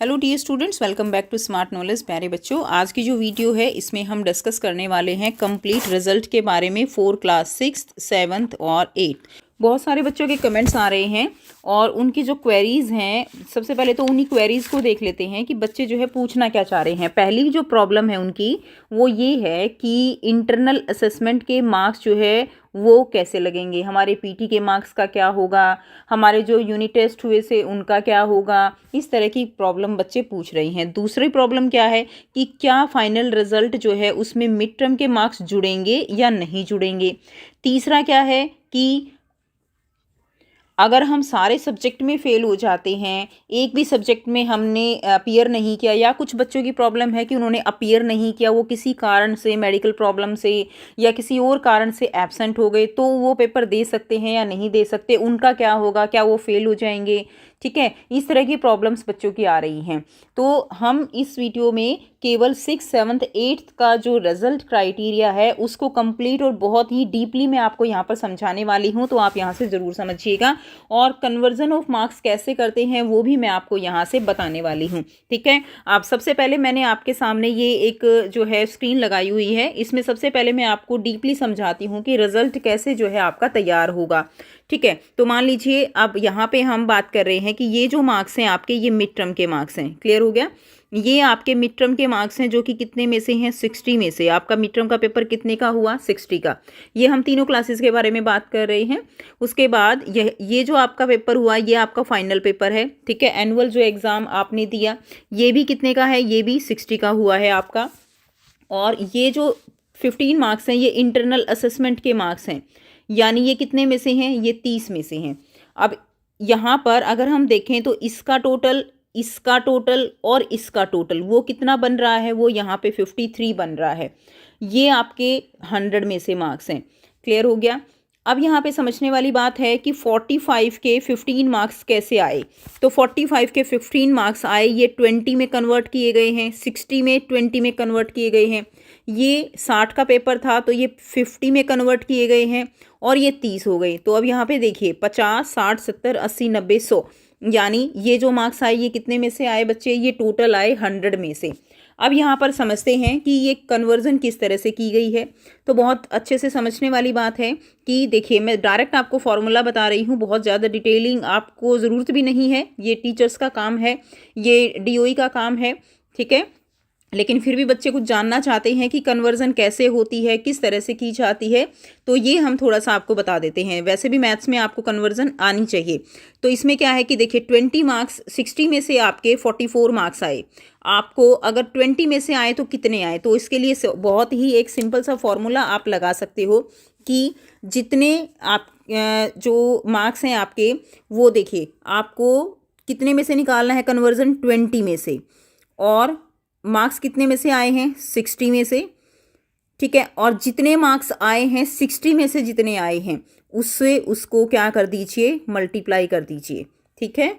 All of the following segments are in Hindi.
Hello dear students, welcome back to smart knowledge. प्यारे बच्चों, आज की जो वीडियो है इसमें हम डिस्कस करने वाले हैं कंप्लीट रिजल्ट के बारे में फॉर क्लास 6th 7th और 8th। बहुत सारे बच्चों के कमेंट्स आ रहे हैं और उनकी जो क्वेरीज हैं, सबसे पहले तो उन्हीं क्वेरीज को देख लेते हैं कि बच्चे जो है पूछना क्या चाह रहे हैं। पहली जो प्रॉब्लम है उनकी वो ये है कि इंटरनल असेसमेंट के मार्क्स जो है वो कैसे लगेंगे, हमारे पीटी के मार्क्स का क्या होगा, हमारे जो यूनिट टेस्ट हुए से उनका क्या होगा। इस तरह की प्रॉब्लम बच्चे पूछ रहे हैं। दूसरी प्रॉब्लम क्या है कि क्या फाइनल रिजल्ट जो है उसमें मिड टर्म के मार्क्स जुड़ेंगे या नहीं जुड़ेंगे। तीसरा क्या है कि अगर हम सारे सब्जेक्ट में फेल हो जाते हैं, एक भी सब्जेक्ट में हमने अपीयर नहीं किया, या कुछ बच्चों की प्रॉब्लम है कि उन्होंने अपीयर नहीं किया, वो किसी कारण से, मेडिकल प्रॉब्लम से या किसी और कारण से एब्सेंट हो गए, तो वो पेपर दे सकते हैं या नहीं दे सकते, उनका क्या होगा, क्या वो फेल हो जाएंगे। ठीक है, इस तरह की प्रॉब्लम्स बच्चों की आ रही हैं। तो हम इस वीडियो में केवल 6th 7th 8th का जो रिजल्ट क्राइटेरिया है उसको कंप्लीट और बहुत ही डीपली मैं आपको यहाँ पर समझाने वाली हूँ, तो आप यहाँ से ज़रूर समझिएगा। और कन्वर्जन ऑफ मार्क्स कैसे करते हैं वो भी मैं आपको यहाँ से बताने वाली हूँ। ठीक है, आप सबसे पहले मैंने आपके सामने ये एक जो है स्क्रीन लगाई हुई है, इसमें सबसे पहले मैं आपको डीपली समझाती हूँ कि रिजल्ट कैसे जो है आपका तैयार होगा। ठीक है, तो मान लीजिए अब यहाँ पे हम बात कर रहे हैं कि ये जो मार्क्स हैं आपके, ये मिड टर्म के मार्क्स हैं। क्लियर हो गया? ये आपके मिड टर्म के मार्क्स हैं जो कि कितने में से हैं, 60 में से। आपका मिड टर्म का पेपर कितने का हुआ, 60 का। ये हम तीनों क्लासेस के बारे में बात कर रहे हैं। उसके बाद ये जो आपका पेपर हुआ ये आपका फाइनल पेपर है। ठीक है, एनुअल जो एग्ज़ाम आपने दिया ये भी कितने का है, ये भी 60 का हुआ है आपका। और ये जो 15 मार्क्स हैं ये इंटरनल असेसमेंट के मार्क्स हैं, यानी ये कितने में से हैं, ये 30 में से हैं। अब यहाँ पर अगर हम देखें तो इसका टोटल, इसका टोटल और इसका टोटल वो कितना बन रहा है, वो यहाँ पे 53 बन रहा है। ये आपके 100 में से मार्क्स हैं। क्लियर हो गया? अब यहाँ पे समझने वाली बात है कि 45 के 15 मार्क्स कैसे आए। तो 45 के 15 मार्क्स आए, ये 20 में कन्वर्ट किए गए हैं, 60 में 20 में कन्वर्ट किए गए हैं। ये 60 का पेपर था तो ये 50 में कन्वर्ट किए गए हैं और ये 30 हो गए। तो अब यहाँ पे देखिए 50 60 70 80 90 100, यानी ये जो मार्क्स आए ये कितने में से आए बच्चे, ये टोटल आए 100 में से। अब यहाँ पर समझते हैं कि ये कन्वर्जन किस तरह से की गई है। तो बहुत अच्छे से समझने वाली बात है कि देखिए मैं डायरेक्ट आपको फॉर्मूला बता रही हूँ, बहुत ज़्यादा डिटेलिंग आपको ज़रूरत भी नहीं है, ये टीचर्स का काम है, ये डीओई का काम है। ठीक है, लेकिन फिर भी बच्चे कुछ जानना चाहते हैं कि कन्वर्जन कैसे होती है, किस तरह से की जाती है, तो ये हम थोड़ा सा आपको बता देते हैं। वैसे भी मैथ्स में आपको कन्वर्जन आनी चाहिए। तो इसमें क्या है कि देखिए 20 मार्क्स, 60 में से आपके 44 मार्क्स आए। आपको अगर 20 में से आए तो कितने आए, तो इसके लिए बहुत ही एक सिंपल सा फॉर्मूला आप लगा सकते हो कि जितने आप जो मार्क्स हैं आपके, वो देखिए आपको कितने में से निकालना है, कन्वर्जन 20 में से, और मार्क्स कितने में से आए हैं, 60 में से। ठीक है, और जितने मार्क्स आए हैं 60 में से जितने आए हैं उससे उसको क्या कर दीजिए, मल्टीप्लाई कर दीजिए। ठीक है,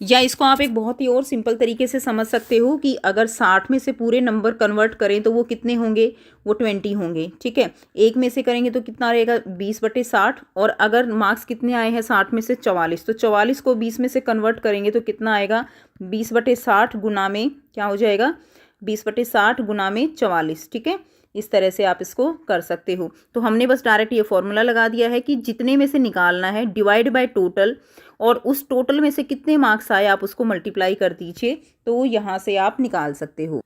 या इसको आप एक बहुत ही और सिंपल तरीके से समझ सकते हो कि अगर 60 में से पूरे नंबर कन्वर्ट करें तो वो कितने होंगे, वो 20 होंगे। ठीक है, एक में से करेंगे तो कितना रहेगा, 20/60। और अगर मार्क्स कितने आए हैं 60 में से, 44, तो 44 को 20 में से कन्वर्ट करेंगे तो कितना आएगा, 20/60 गुना में क्या हो जाएगा, 20/60 गुना में 44। ठीक है, इस तरह से आप इसको कर सकते हो। तो हमने बस डायरेक्ट ये फॉर्मूला लगा दिया है कि जितने में से निकालना है डिवाइड बाय टोटल, और उस टोटल में से कितने मार्क्स आए आप उसको मल्टीप्लाई कर दीजिए, तो यहाँ से आप निकाल सकते हो।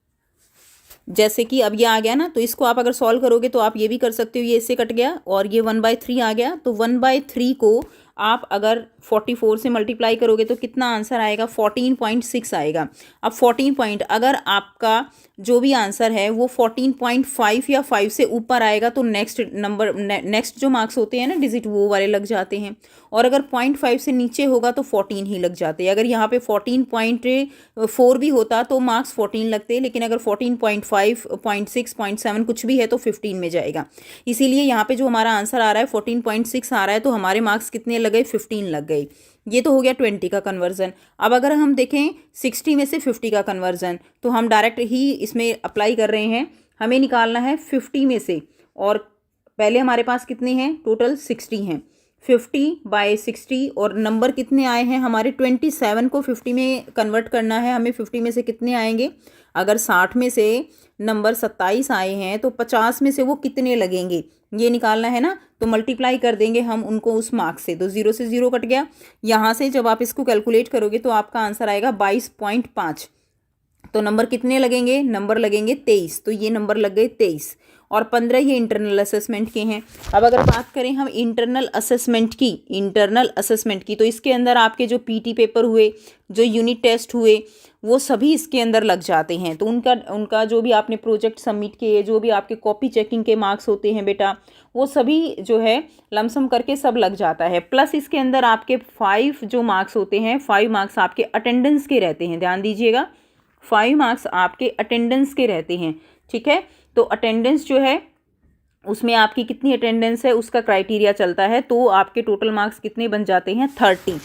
जैसे कि अब ये आ गया ना, तो इसको आप अगर सॉल्व करोगे तो आप ये भी कर सकते हो, ये इससे कट गया और ये 1/3 आ गया। तो 1/3 को आप अगर 44 से मल्टीप्लाई करोगे तो कितना आंसर आएगा, 14.6 आएगा। अब 14 पॉइंट, अगर आपका जो भी आंसर है वो 14.5 या 5 से ऊपर आएगा तो नेक्स्ट नंबर, नेक्स्ट जो मार्क्स होते हैं ना डिजिट, वो वाले लग जाते हैं। और अगर 0.5 से नीचे होगा तो 14 ही लग जाते हैं। अगर यहाँ पे 14.4 भी होता तो मार्क्स 14 लगते, लेकिन अगर 14.5, 0.6, 0.7 कुछ भी है तो 15 में जाएगा। इसीलिए यहाँ पे जो हमारा आंसर आ रहा है 14.6 आ रहा है, तो हमारे मार्क्स कितने लग गए, 15 लग गए। ये तो हो गया 20 का कन्वर्जन। अब अगर हम देखें 60 में से 50 का कन्वर्जन, तो हम डायरेक्ट ही इसमें अप्लाई कर रहे हैं। हमें निकालना है 50 में से, और पहले हमारे पास कितने हैं, टोटल 60 हैं। 50/60 और नंबर कितने आए हैं हमारे 27 को 50 में कन्वर्ट करना है हमें। 50 में से कितने आएंगे, अगर 60 में से नंबर 27 आए हैं तो 50 में से वो कितने लगेंगे ये निकालना है ना। तो मल्टीप्लाई कर देंगे हम उनको उस मार्क्स से, तो 0 से 0 कट गया। यहाँ से जब आप इसको कैलकुलेट करोगे तो आपका आंसर आएगा 22.5। तो नंबर कितने लगेंगे, नंबर लगेंगे 23। तो ये नंबर लग गए 23 और 15 ये इंटरनल असेसमेंट के हैं। अब अगर बात करें हम इंटरनल असेसमेंट की तो इसके अंदर आपके जो पीटी पेपर हुए, जो यूनिट टेस्ट हुए, वो सभी इसके अंदर लग जाते हैं। तो उनका जो भी आपने प्रोजेक्ट सबमिट किए, जो भी आपके कॉपी चेकिंग के मार्क्स होते हैं बेटा, वो सभी जो है लमसम करके सब लग जाता है। प्लस इसके अंदर आपके 5 जो मार्क्स होते हैं, 5 मार्क्स आपके अटेंडेंस के रहते हैं, ध्यान दीजिएगा 5 मार्क्स आपके अटेंडेंस के रहते हैं। ठीक है, तो अटेंडेंस जो है उसमें आपकी कितनी अटेंडेंस है उसका क्राइटेरिया चलता है, तो आपके टोटल मार्क्स कितने बन जाते हैं 30।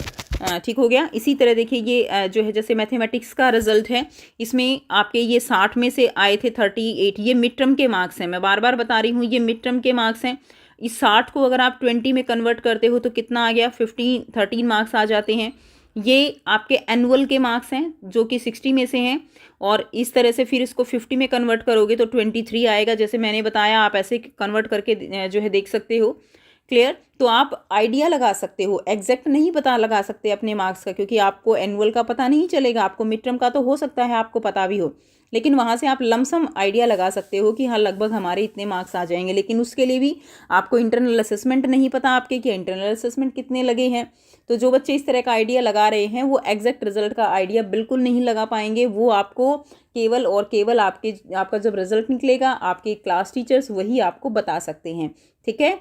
ठीक हो गया। इसी तरह देखिए ये जो है जैसे मैथमेटिक्स का रिजल्ट है, इसमें आपके ये 60 में से आए थे 38। ये मिड टर्म के मार्क्स हैं, मैं बार बार बता रही हूँ ये मिड टर्म के मार्क्स हैं। इस 60 को अगर आप 20 में कन्वर्ट करते हो तो कितना आ गया, 13 मार्क्स आ जाते हैं। ये आपके एनुअल के मार्क्स हैं जो कि 60 में से हैं, और इस तरह से फिर इसको 50 में कन्वर्ट करोगे तो 23 आएगा। जैसे मैंने बताया आप ऐसे कन्वर्ट करके जो है देख सकते हो। क्लियर, तो आप आइडिया लगा सकते हो, एग्जैक्ट नहीं पता लगा सकते अपने मार्क्स का, क्योंकि आपको एनुअल का पता नहीं चलेगा। आपको मिड टर्म का तो हो सकता है आपको पता भी हो, लेकिन वहाँ से आप लमसम आइडिया लगा सकते हो कि हाँ लगभग हमारे इतने मार्क्स आ जाएंगे। लेकिन उसके लिए भी आपको इंटरनल असेसमेंट नहीं पता आपके कि इंटरनल असेसमेंट कितने लगे हैं। तो जो बच्चे इस तरह का आइडिया लगा रहे हैं वो एग्जैक्ट रिजल्ट का आइडिया बिल्कुल नहीं लगा पाएंगे। वो आपको केवल और केवल आपका जब रिजल्ट निकलेगा आपके क्लास टीचर्स वही आपको बता सकते हैं। ठीक है,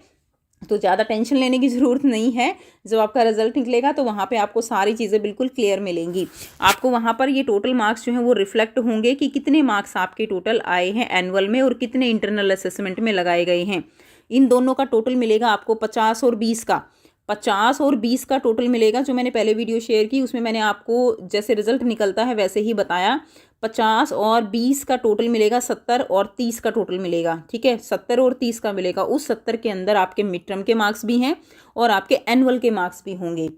तो ज़्यादा टेंशन लेने की ज़रूरत नहीं है। जब आपका रिजल्ट निकलेगा तो वहाँ पे आपको सारी चीज़ें बिल्कुल क्लियर मिलेंगी। आपको वहाँ पर ये टोटल मार्क्स जो हैं वो रिफ्लेक्ट होंगे कि कितने मार्क्स आपके टोटल आए हैं एनुअल में और कितने इंटरनल असेसमेंट में लगाए गए हैं। इन दोनों का टोटल मिलेगा आपको 50 और 20 का। 50 और 20 का टोटल मिलेगा। जो मैंने पहले वीडियो शेयर की उसमें मैंने आपको जैसे रिजल्ट निकलता है वैसे ही बताया। 50 और 20 का टोटल मिलेगा 70 और 30 का टोटल मिलेगा। ठीक है, 70 और 30 का मिलेगा। उस 70 के अंदर आपके मिड टर्म के मार्क्स भी हैं और आपके एनुअल के मार्क्स भी होंगे।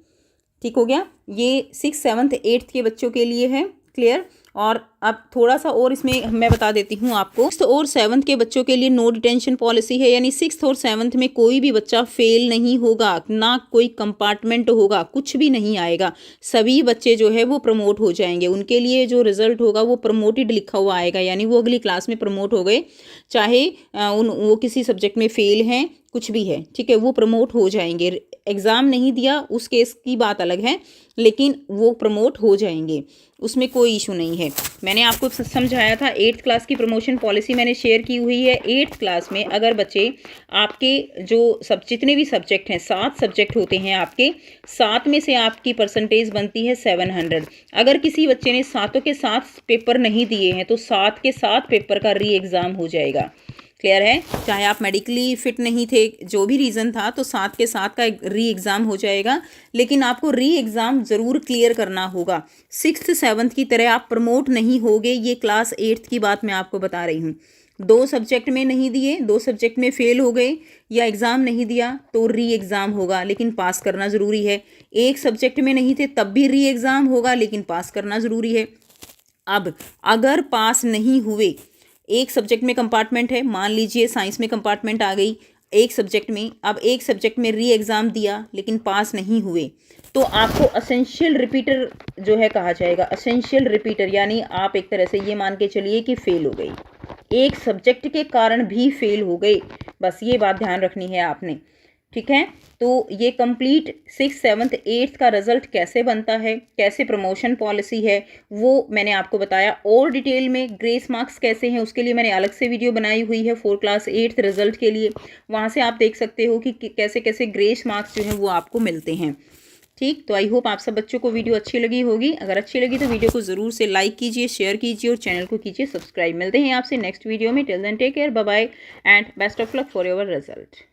ठीक हो गया, ये 6th 7th 8th के बच्चों के लिए है। क्लियर, और अब थोड़ा सा और इसमें मैं बता देती हूँ आपको। 6th और 7th के बच्चों के लिए नो डिटेंशन पॉलिसी है, यानी 6th और 7th में कोई भी बच्चा फेल नहीं होगा, ना कोई कंपार्टमेंट होगा, कुछ भी नहीं आएगा। सभी बच्चे जो है वो प्रमोट हो जाएंगे। उनके लिए जो रिजल्ट होगा वो प्रमोटेड लिखा हुआ आएगा, यानी वो अगली क्लास में प्रमोट हो गए, चाहे वो किसी सब्जेक्ट में फेल हैं, कुछ भी है। ठीक है, वो प्रमोट हो जाएंगे। एग्ज़ाम नहीं दिया उस केस की बात अलग है, लेकिन वो प्रमोट हो जाएंगे, उसमें कोई इशू नहीं है। मैंने आपको समझाया था 8th क्लास की प्रमोशन पॉलिसी मैंने शेयर की हुई है। 8th क्लास में अगर बच्चे आपके जो जितने भी सब्जेक्ट हैं, 7 सब्जेक्ट होते हैं आपके, 7 में से आपकी परसेंटेज बनती है 700। अगर किसी बच्चे ने 7 के 7 पेपर नहीं दिए हैं तो 7 के 7 पेपर का री एग्ज़ाम हो जाएगा। क्लियर है, चाहे आप मेडिकली फिट नहीं थे, जो भी रीज़न था, तो 7 के 7 का री एग्ज़ाम हो जाएगा। लेकिन आपको री एग्ज़ाम ज़रूर क्लियर करना होगा। 6th 7th की तरह आप प्रमोट नहीं होगे, ये क्लास 8th की बात मैं आपको बता रही हूँ। 2 सब्जेक्ट में नहीं दिए, 2 सब्जेक्ट में फेल हो गए या एग्ज़ाम नहीं दिया तो री एग्ज़ाम होगा, लेकिन पास करना ज़रूरी है। 1 सब्जेक्ट में नहीं थे तब भी री एग्ज़ाम होगा, लेकिन पास करना ज़रूरी है। अब अगर पास नहीं हुए, एक सब्जेक्ट में कंपार्टमेंट है, मान लीजिए साइंस में कंपार्टमेंट आ गई एक सब्जेक्ट में, अब एक सब्जेक्ट में री एग्ज़ाम दिया लेकिन पास नहीं हुए, तो आपको असेंशियल रिपीटर जो है कहा जाएगा। असेंशियल रिपीटर यानी आप एक तरह से ये मान के चलिए कि फेल हो गई, एक सब्जेक्ट के कारण भी फेल हो गए, बस ये बात ध्यान रखनी है आपने। ठीक है, तो ये कंप्लीट 6th 7th 8th का रिजल्ट कैसे बनता है, कैसे प्रमोशन पॉलिसी है, वो मैंने आपको बताया। और डिटेल में ग्रेस मार्क्स कैसे हैं उसके लिए मैंने अलग से वीडियो बनाई हुई है 4 क्लास 8th रिजल्ट के लिए, वहाँ से आप देख सकते हो कि कैसे कैसे ग्रेस मार्क्स जो हैं वो आपको मिलते हैं। ठीक, तो आई होप आप सब बच्चों को वीडियो अच्छी लगी होगी। अगर अच्छी लगी तो वीडियो को ज़रूर से लाइक कीजिए, शेयर कीजिए और चैनल को कीजिए सब्सक्राइब। मिलते हैं आपसे नेक्स्ट वीडियो में। Till then take care, bye bye and best of luck for your result.